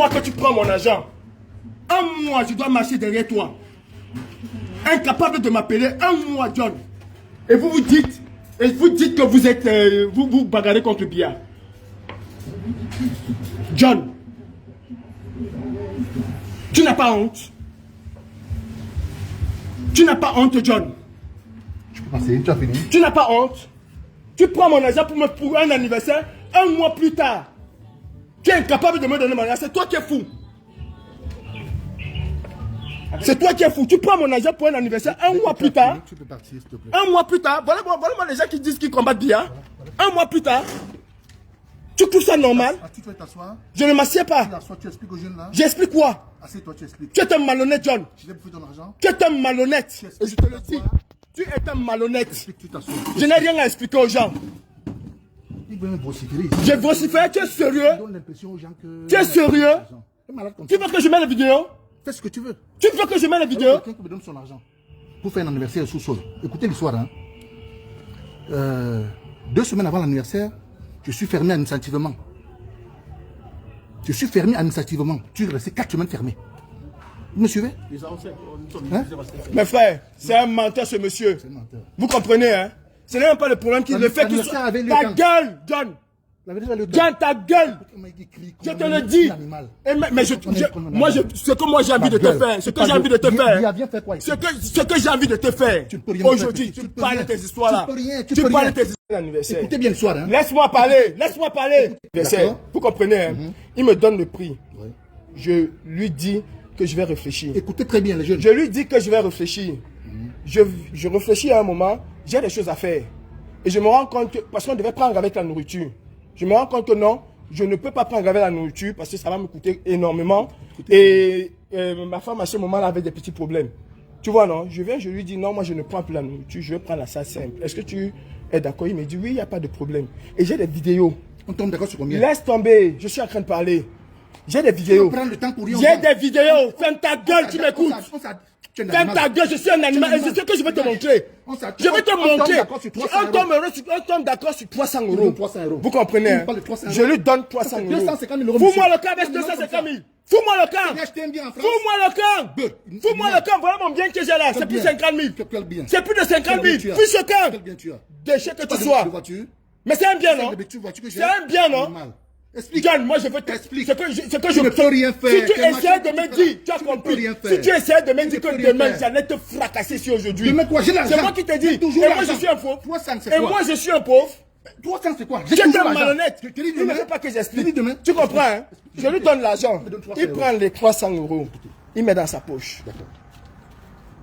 mois que tu prends mon argent. Un mois, je dois marcher derrière toi. Incapable de m'appeler. Un mois, John. Et vous vous dites que vous êtes... vous bagarrez contre Bia. John. Tu n'as pas honte. Tu n'as pas honte, John. Je peux passer, tu as fini. Tu n'as pas honte. Tu prends mon argent pour un anniversaire. Un mois plus tard. Tu es incapable de me donner mon argent. C'est toi qui es fou. C'est toi qui es fou. Tu prends mon argent pour un anniversaire. Un mois plus tard. Tu peux partir, s'il te plaît. Un mois plus tard. Voilà les gens qui disent qu'ils combattent bien. Un mois plus tard. Tu trouves ça normal? Tu peux t'asseoir. Je ne m'assieds pas. Tu expliques aux jeunes là. J'explique quoi? Assieds-toi, tu expliques. Tu es un malhonnête, John. Je t'ai bouffé ton argent. Tu es un malhonnête. Et je te le dis. Tu es un malhonnête. Tu t'assois. Je n'ai rien à expliquer aux gens. Il veut me vociférer. Je vocifère, tu es sérieux? Il donne l'impression aux gens que... Tu es sérieux? Tu ça. veux que je mette la vidéo? Fais ce que tu veux. Tu veux que je mette la vidéo? Quelqu'un qui me donne son argent pour faire un anniversaire sous-sol. Écoutez l'histoire. Hein. 2 semaines avant l'anniversaire, je suis fermé administrativement. Je suis fermé administrativement. Tu es resté 4 semaines fermé. Vous me suivez? Hein? Mes frères, c'est un menteur ce monsieur. Vous comprenez, hein? Ce n'est même pas le problème qu'il le fait qu'il soit... Ta gueule, John! John, ta gueule! Je te le dis! Mais ce que moi j'ai envie de te faire, ce que j'ai envie de te faire, ce que j'ai envie de te faire, aujourd'hui, tu parles de tes histoires là. Tu parles de tes histoires d'anniversaire. Écoutez bien le soir, hein? Laisse-moi parler, laisse-moi parler. Vous comprenez, hein? Il me donne le prix. Je lui dis que je vais réfléchir. Écoutez très bien les jeunes. Je lui dis que je vais réfléchir. Je réfléchis à un moment, j'ai des choses à faire. Et je me rends compte que, parce qu'on devait prendre avec la nourriture. Je me rends compte que non, je ne peux pas prendre avec la nourriture parce que ça va me coûter énormément. Et ma femme à ce moment-là avait des petits problèmes. Tu vois, non? Je lui dis non, moi je ne prends plus la nourriture, je vais prendre la salle simple. Est-ce que tu es d'accord? Il me dit oui, il n'y a pas de problème. Et j'ai des vidéos. On tombe d'accord sur combien? Laisse tomber, je suis en train de parler. J'ai des vidéos. J'ai des vidéos. Ferme ta gueule, tu m'écoutes. Ferme ta gueule, je suis un animal. Et c'est ce que je vais te montrer. Je vais te montrer. On tombe d'accord sur 300 euros. Vous comprenez? Je lui donne 300 euros. Fous-moi le camp avec 250 000. Fous-moi le camp. Fous-moi le camp. Fous-moi le camp. Voilà mon bien que j'ai là. C'est plus de 50 000. C'est plus de 50 000. Fiche le camp. Déchet que tu sois. Mais c'est un bien, non? C'est un bien, non? Explique. John, moi je veux t'expliquer ce que je ne peux rien faire. Si tu essaies de me dire, tu as compris. Si tu essaies de me dire que demain j'allais te fracasser ici aujourd'hui. C'est moi qui te dis. Et moi je suis un pauvre. Et moi je suis un pauvre. 300 c'est quoi? Tu es un malhonnête. Il ne faut pas que j'explique. Tu comprends, hein? Je lui donne l'argent. Il prend les 300 euros. Il met dans sa poche.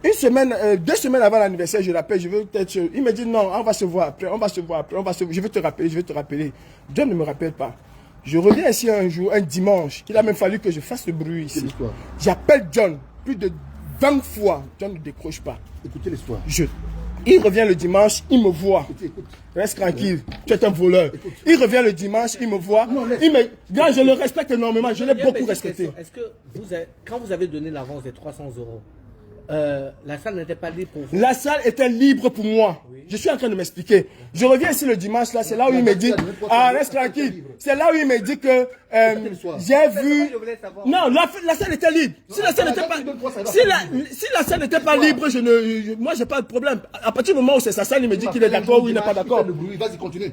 Une semaine, 2 semaines avant l'anniversaire, je l'appelle, je veux peut-être... Il me dit non, on va se voir après, je vais te rappeler. John ne me rappelle pas. Je reviens ici un jour, un dimanche. Il a même fallu que je fasse le bruit ici. J'appelle John plus de 20 fois. John ne décroche pas. Écoutez l'histoire. Il revient le dimanche, il me voit. Reste tranquille, tu es un voleur. Il revient le dimanche, il me voit. Là, je le respecte énormément, je l'ai beaucoup respecté. Est-ce que quand vous avez donné l'avance des 300 euros, la salle n'était pas libre pour vous? La salle était libre pour moi. Oui. Je suis en train de m'expliquer. Je reviens ici le dimanche, là, c'est là où il me dit, ah, reste tranquille. C'est là où il me dit que j'ai vu... Non, la salle était libre. Si la salle n'était pas... Si la salle n'était pas libre, moi, j'ai pas de problème. À partir du moment où c'est sa salle, il me dit qu'il est d'accord ou il n'est pas d'accord.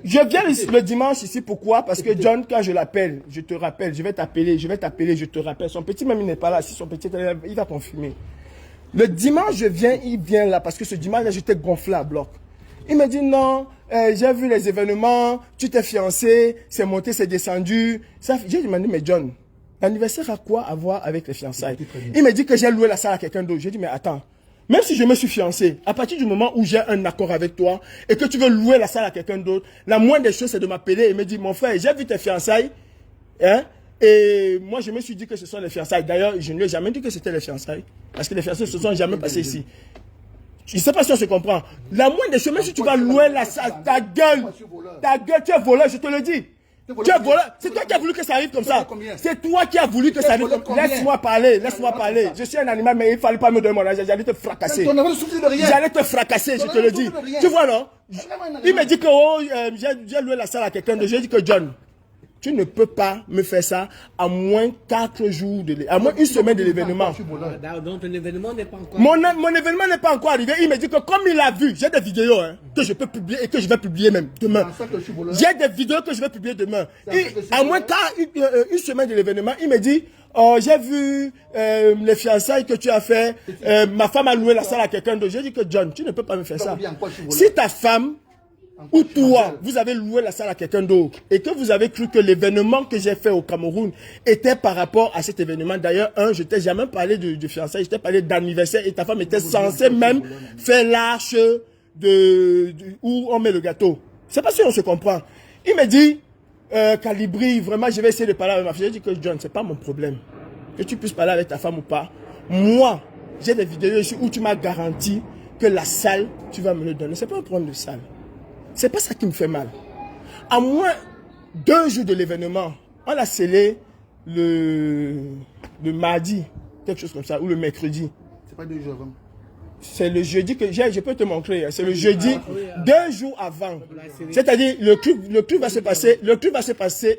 Je viens le dimanche ici, pourquoi? Parce que John, quand je l'appelle, je te rappelle, je vais t'appeler, je te rappelle. Son petit même, il n'est pas là. Si son petit, il va confirmer. Le dimanche, il vient là, parce que ce dimanche-là, j'étais gonflé à bloc. Il me dit non, j'ai vu les événements, tu t'es fiancé, c'est monté, c'est descendu. J'ai demandé, mais John, l'anniversaire a quoi à voir avec les fiançailles? Il me dit que j'ai loué la salle à quelqu'un d'autre. J'ai dit, mais attends, même si je me suis fiancé, à partir du moment où j'ai un accord avec toi et que tu veux louer la salle à quelqu'un d'autre, la moindre des choses, c'est de m'appeler et me dire, mon frère, j'ai vu tes fiançailles, hein? Et moi, je me suis dit que ce sont les fiançailles. D'ailleurs, je ne lui ai jamais dit que c'était les fiançailles. Parce que les fiançailles ne se sont jamais passées ici. Je ne sais pas si on se comprend. La moindre des choses, même si tu vas louer la salle, ta gueule, tu es voleur, je te le dis. Tu es voleur. C'est toi qui as voulu que ça arrive comme ça. C'est toi qui as voulu que ça arrive comme ça. Laisse-moi parler, laisse-moi parler. Je suis un animal, mais il ne fallait pas me donner mon argent. J'allais te fracasser. J'allais te fracasser, je te le dis. Tu vois, non? Il me dit que j'ai loué la salle à quelqu'un d'autre. J'ai dit que John. Tu ne peux pas me faire ça à moins 4 jours, à moins une semaine de l'événement. Donc ton événement n'est pas encore... Mon événement n'est pas encore arrivé. Il me dit que comme il a vu, j'ai des vidéos que je peux publier et que je vais publier même demain. J'ai des vidéos que je vais publier demain. À moins une semaine de l'événement, il me dit, oh, j'ai vu les fiançailles que tu as fait. Ma femme a loué la salle à quelqu'un d'autre. J'ai dit que John, tu ne peux pas me faire ça. Si ta femme ou toi, vous avez loué la salle à quelqu'un d'autre et que vous avez cru que l'événement que j'ai fait au Cameroun était par rapport à cet événement. D'ailleurs, je t'ai jamais parlé de fiançailles, je t'ai parlé d'anniversaire et ta femme était censée même faire l'arche où on met le gâteau. C'est pas si on se comprend. Il me dit, Calibri, vraiment, je vais essayer de parler avec ma fille. J'ai dit que John, c'est pas mon problème. Que tu puisses parler avec ta femme ou pas. Moi, j'ai des vidéos ici où tu m'as garanti que la salle, tu vas me le donner. C'est pas un problème de salle. C'est pas ça qui me fait mal. À moins 2 jours de l'événement, on a scellé le mardi, quelque chose comme ça, ou le mercredi. C'est pas 2 jours avant. C'est le jeudi que je peux te montrer. C'est le jeudi, 2 jours avant. C'est-à-dire, le truc va se passer,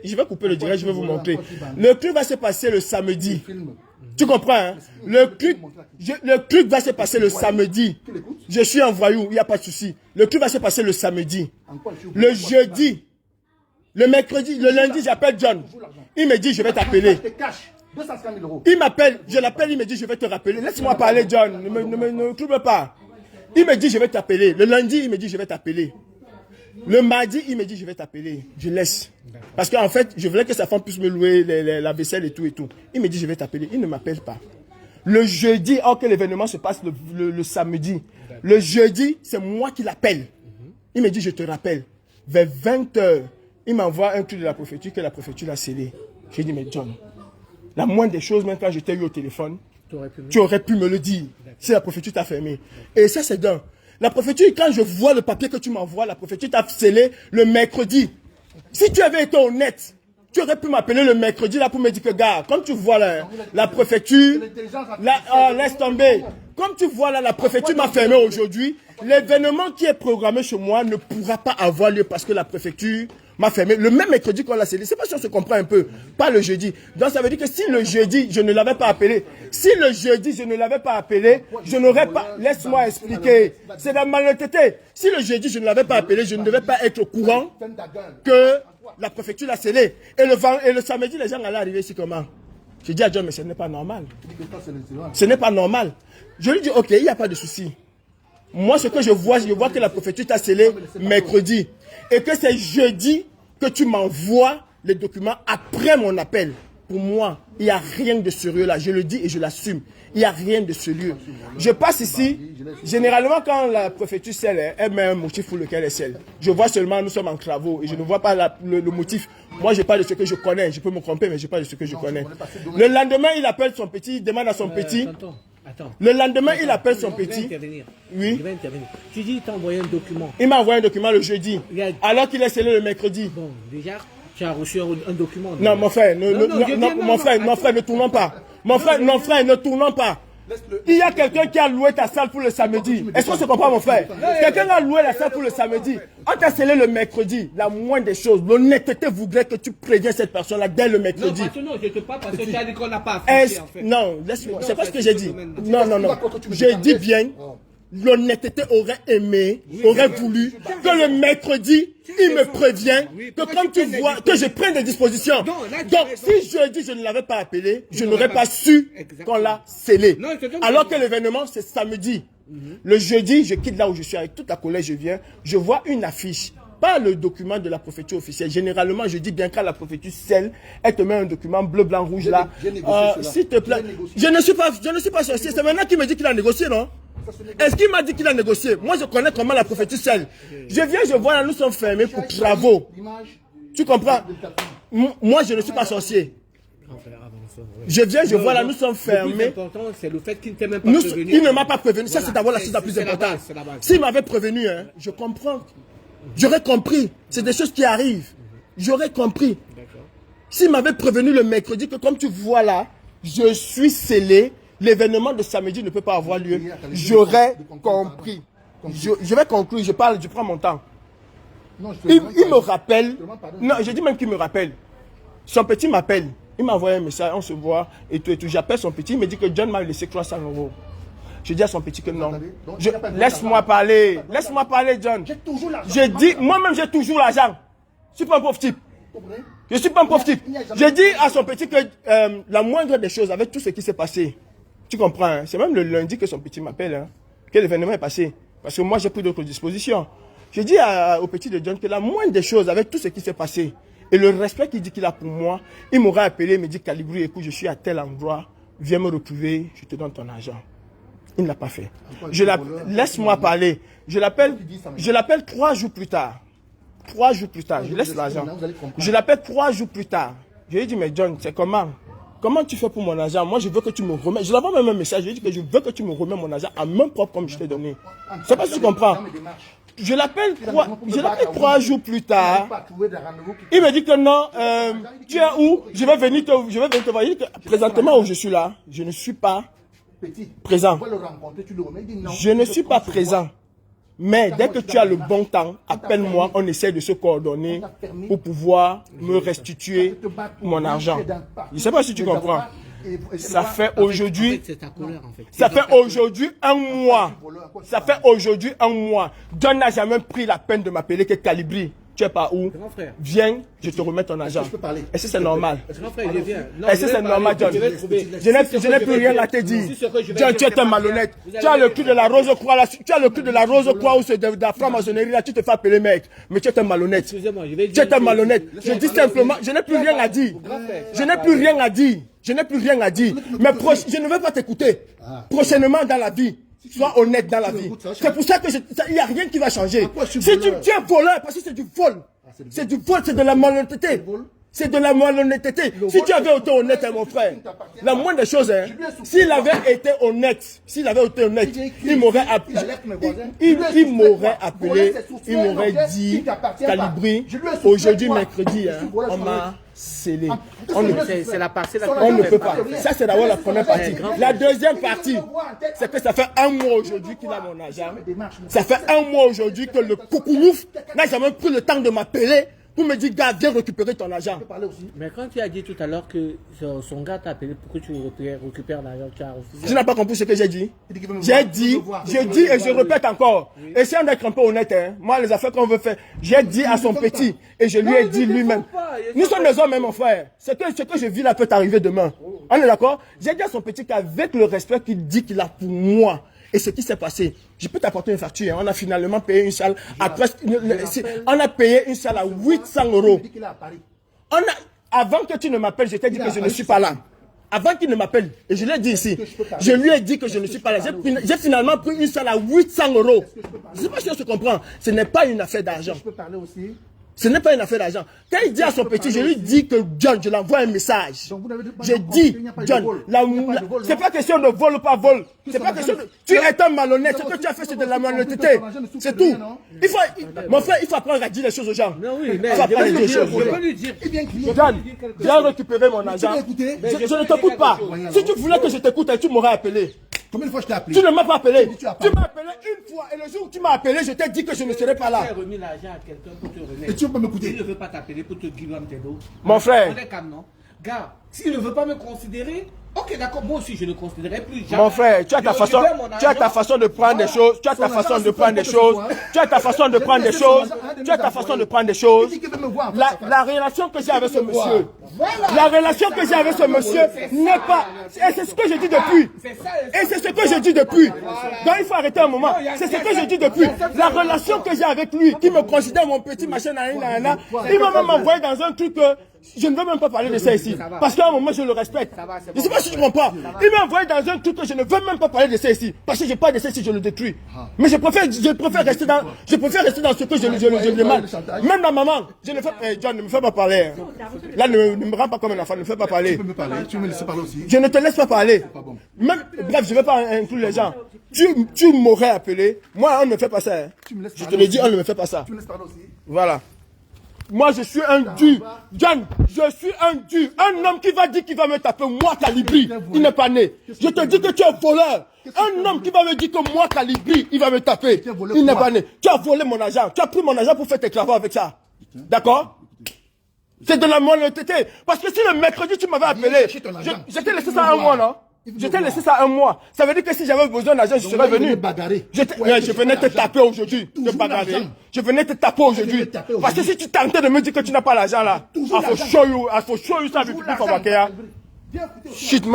je vais couper le direct, je vais vous montrer. Le truc va se passer le samedi. Tu comprends, hein? Le truc va se passer le samedi. Je suis un voyou, il n'y a pas de souci. Le truc va se passer le samedi. Le jeudi, le mercredi, le lundi, j'appelle John. Il me dit, je vais t'appeler. Il m'appelle, je l'appelle, il me dit, je vais te rappeler. Laisse-moi parler, John. Ne me trouble pas. Il me dit, je vais t'appeler. Le lundi, il me dit, je vais t'appeler. Le mardi, il me dit, je vais t'appeler. Je laisse. Parce qu'en fait, je voulais que sa femme puisse me louer la vaisselle et tout et tout. Il me dit, je vais t'appeler. Il ne m'appelle pas. Le jeudi, or que l'événement se passe le samedi. Le jeudi, c'est moi qui l'appelle. Il me dit, je te rappelle. Vers 20 h, il m'envoie un truc de la préfecture que la préfecture a scellé. J'ai dit, mais John, la moindre des choses, même quand je t'ai eu au téléphone, tu aurais pu me le dire si la préfecture t'a fermé. Et ça, c'est d'un. La préfecture, quand je vois le papier que tu m'envoies, la préfecture t'a scellé le mercredi. Si tu avais été honnête, tu aurais pu m'appeler le mercredi là pour me dire que, gars, comme tu vois là, la préfecture, laisse tomber. Comme tu vois là, la préfecture m'a fermé aujourd'hui. L'événement qui est programmé chez moi ne pourra pas avoir lieu parce que la préfecture m'a fermé. Le même mercredi qu'on l'a scellé. C'est pas si on se comprend un peu. Pas le jeudi. Donc ça veut dire que si le jeudi, je ne l'avais pas appelé. Si le jeudi, je ne l'avais pas appelé, je n'aurais pas... Laisse-moi expliquer. C'est la malhonnêteté. Si le jeudi, je ne l'avais pas appelé, je ne devais pas être au courant que la préfecture l'a scellé. Et le samedi, les gens allaient arriver ici comment? J'ai dit à John, mais ce n'est pas normal. Ce n'est pas normal. Je lui dis, ok, il n'y a pas de souci. Moi, ce que je vois que la préfecture t'a scellé mercredi. Et que c'est jeudi que tu m'envoies les documents après mon appel. Pour moi, il n'y a rien de sérieux là. Je le dis et je l'assume. Il n'y a rien de sérieux. Je passe ici. Généralement, quand la préfecture scelle, elle met un motif pour lequel elle scelle. Je vois seulement, nous sommes en travaux et je ne vois pas le motif. Moi, je parle de ce que je connais. Je peux me tromper, mais je parle de ce que je connais. Le lendemain, il appelle son petit, il demande à son petit. Attends. Le lendemain, il appelle son petit. Oui. Tu dis qu'il t'a envoyé un document. Il m'a envoyé un document le jeudi. Alors qu'il est scellé le mercredi. Bon, déjà, tu as reçu un document. Non, mon frère, mon frère, ne tournons pas. Mon frère, ne tournons pas. Il y a quelqu'un qui a loué ta salle pour le samedi. Est-ce qu'on se comprend, mon frère? Quelqu'un a loué la salle pour le samedi. On t'a scellé le mercredi. La moindre des choses, l'honnêteté voudrait que tu préviens cette personne-là dès le mercredi. Non, je te parle parce que tu as dit qu'on n'a pas affiché, en fait. Non, laisse-moi. C'est pas ce que j'ai dit. Non. J'ai dit bien. L'honnêteté aurait aimé, aurait voulu que le mercredi, il me prévient que comme tu vois, que je prenne des dispositions. Donc, si jeudi, je ne l'avais pas appelé, je n'aurais pas su qu'on l'a scellé. Alors que l'événement, c'est samedi. Le jeudi, je quitte là où je suis avec toute la colère, je viens, je vois une affiche. Pas le document de la préfecture officielle. Généralement, je dis bien quand la préfecture scelle, elle te met un document bleu, blanc, rouge là. S'il te plaît. Je ne suis pas sorcier. C'est maintenant qu'il me dit qu'il a négocié, non? Est-ce qu'il m'a dit qu'il a négocié? Moi, je connais comment la préfecture scelle. Je viens, je vois là, nous sommes fermés pour travaux. Tu comprends? Moi, je ne suis pas sorcier. Je viens, je vois là, nous sommes fermés. Le plus important, c'est le fait qu'il ne t'ait même pas prévenu. Il ne m'a pas prévenu. Ça, c'est d'abord la chose la plus importante. S'il m'avait prévenu, hein, je comprends. J'aurais compris. C'est des choses qui arrivent. J'aurais compris. S'il m'avait prévenu le mercredi que comme tu vois là, je suis scellé, l'événement de samedi ne peut pas avoir lieu, j'aurais compris. Je vais conclure, je prends mon temps. Il me rappelle. Non, je dis même qu'il me rappelle. Son petit m'appelle. Il m'a envoyé un message, on se voit, et tout, et tout. J'appelle son petit, il me dit que John m'a laissé 300 €. Je dis à son petit que non. Laisse-moi parler. Laisse-moi parler, John. Je dis, moi-même, j'ai toujours l'argent. Je ne suis pas un pauvre type. Je ne suis pas un pauvre type. Je dis à son petit que la moindre des choses, avec tout ce qui s'est passé, tu comprends, hein, c'est même le lundi que son petit m'appelle, hein, que l'événement est passé. Parce que moi, j'ai pris d'autres dispositions. Je dis au petit de John que la moindre des choses, avec tout ce qui s'est passé, et le respect qu'il dit qu'il a pour moi, il m'aurait appelé, il me dit, Calibri, écoute, je suis à tel endroit, viens me retrouver, je te donne ton argent. Il ne l'a pas fait. Laisse-moi parler. Je l'appelle 3 jours plus tard. 3 jours plus tard, je laisse l'argent. Je l'appelle 3 jours plus tard. Je lui ai dit, mais John, c'est comment? Comment tu fais pour mon argent? Moi, je veux que tu me remettes. Je l'avais même un message. Je lui ai dit que je veux que tu me remettes mon argent à main propre comme je t'ai donné. Je sais pas si tu comprends. Je l'appelle 3 jours plus tard. Il me dit que non, tu es où? Je vais venir te voir. Il dit que présentement où je suis là, je ne suis pas présent. Je ne suis pas présent. Mais dès que tu as le bon temps, appelle-moi, on essaie de se coordonner pour pouvoir me restituer mon argent. Je ne sais pas si tu comprends. Ça fait aujourd'hui, ça fait aujourd'hui un mois. Ça fait aujourd'hui un mois. John n'a jamais pris la peine de m'appeler que Calibri. Tu es pas où? Viens, je te remets ton argent. Est-ce que c'est normal? Est-ce que c'est normal, John? Je n'ai plus rien à te dire. John, tu es un malhonnête. Tu as le cul de la rose croix là. Tu as le cul de la rose croix ou de la franc-maçonnerie là. Tu te fais appeler mec. Mais tu es un malhonnête. Tu es un malhonnête. Je dis simplement, je n'ai plus rien à dire. Je n'ai plus rien à dire. Je n'ai plus rien à dire. Mais je ne veux pas t'écouter. Prochainement dans la vie. Sois honnête dans la vie. C'est pour ça que il n'y a rien qui va changer. Si tu es voleur, parce que c'est du vol. C'est du vol, c'est de la malhonnêteté. C'est de la malhonnêteté. Si tu avais été honnête, hein, mon frère, la moindre des choses, hein, s'il avait été honnête, il m'aurait appelé, il m'aurait dit, Calibri, aujourd'hui, mercredi, hein, on m'a scellé. C'est la partie, on ne peut pas. Ça, c'est d'abord la première partie. La deuxième partie, c'est que ça fait un mois aujourd'hui qu'il a mon argent. Ça fait un mois aujourd'hui que le coucounouf n'a jamais pris le temps de m'appeler pour me dire, gars, viens récupérer ton argent. Mais quand tu as dit tout à l'heure que son gars t'a appelé pour que tu récupères l'argent, tu as refusé. Tu n'as pas compris ce que j'ai dit? J'ai dit, et je répète encore. Essayons d'être un peu honnête, hein. Moi, les affaires qu'on veut faire, j'ai dit à son petit, et je lui ai dit lui-même. Nous sommes des hommes, hein, mon frère. Ce que je vis là peut arriver demain. On est d'accord? J'ai dit à son petit qu'avec le respect qu'il dit qu'il a pour moi, et ce qui s'est passé, je peux t'apporter une facture. Hein. On a finalement payé une salle à presque. On a payé une salle à 800 €. Avant que tu ne m'appelles, je t'ai dit que je ne suis pas là. Avant qu'il ne m'appelle, et je l'ai dit ici, je lui ai dit que je ne suis pas là. J'ai finalement pris une salle à 800 €. Je ne sais pas si on se comprend. Ce n'est pas une affaire d'argent. Ce n'est pas une affaire d'argent. Quand il dit à son petit, je lui dis que John, je l'envoie un message. J'ai dit, John, c'est pas question de vol ou pas vol. C'est pas question de... Tu es un malhonnête. Ce que tu as fait, c'est de la malhonnêteté. C'est tout. Mon frère, il faut apprendre à dire les choses aux gens. Il faut apprendre à dire les choses aux gens. John, viens récupérer mon argent. Je ne t'écoute pas. Si tu voulais que je t'écoute, tu m'aurais appelé. Combien de fois je t'ai appelé? Tu ne m'as pas appelé. Tu m'as appelé une fois. Et le jour où tu m'as appelé, je t'ai dit que je ne serais pas là. Tu as remis l'argent à quelqu'un pour te remettre. Et tu peux m'écouter. Il ne veut pas t'appeler pour te guider tes dos. Mon frère. On est calme, non? Gars, s'il ne veut pas me considérer, ok, d'accord, moi aussi je ne considérerai plus jamais. Mon frère, tu as ta façon de prendre des choses. Tu as ta façon de prendre des choses. Tu as ta façon de prendre des choses. Tu as ta façon de prendre des choses. La relation que j'ai avec ce monsieur. La relation que j'ai avec ce monsieur n'est pas... Et c'est ce que je dis depuis. Et c'est ce que je dis depuis. Donc il faut arrêter un moment. C'est ce que je dis depuis. La relation que j'ai avec lui, qui me considère mon petit machin, il m'a même envoyé dans un truc que je ne veux même pas parler de ça ici. Parce qu'à un moment, je le respecte. Je ne sais pas si tu comprends. Il m'a envoyé dans un truc que je ne veux même pas parler de ça ici. Parce que je n'ai pas de ça ici, je le détruis. Mais je préfère rester dans ce que je demande. Même ma maman, je ne fais pas... John, ne me fais pas parler. Là, ne me rends pas comme un enfant, ne me fais pas parler. Tu peux me parler, tu me laisses parler aussi. Je ne te laisse pas parler. Même, bref, je ne vais pas inclure les gens. Tu m'aurais appelé. Moi, on ne me fait pas ça. Hein. Je te le dis, on ne me fait pas ça. Tu me laisses parler aussi. Voilà. Moi, je suis un dur. John, je suis un dur. Un homme qui va dire qu'il va me taper, moi, Calibri, il n'est pas né. Je te dis que tu es voleur. Un homme qui va me dire que moi, Calibri, il va me taper, il n'est pas né. Tu as volé mon argent. Tu as pris mon argent pour faire tes travaux avec ça. D'accord? C'est de la malhonnêteté. Parce que si le mercredi, tu m'avais appelé, je t'ai laissé ça un mois, non? Je t'ai laissé ça un mois. Ça veut dire que si j'avais besoin d'argent, je serais venu. Je venais te taper aujourd'hui. Je venais te taper aujourd'hui. Parce que si tu tentais de me dire que tu n'as pas l'argent là, il faut show you ça, shit,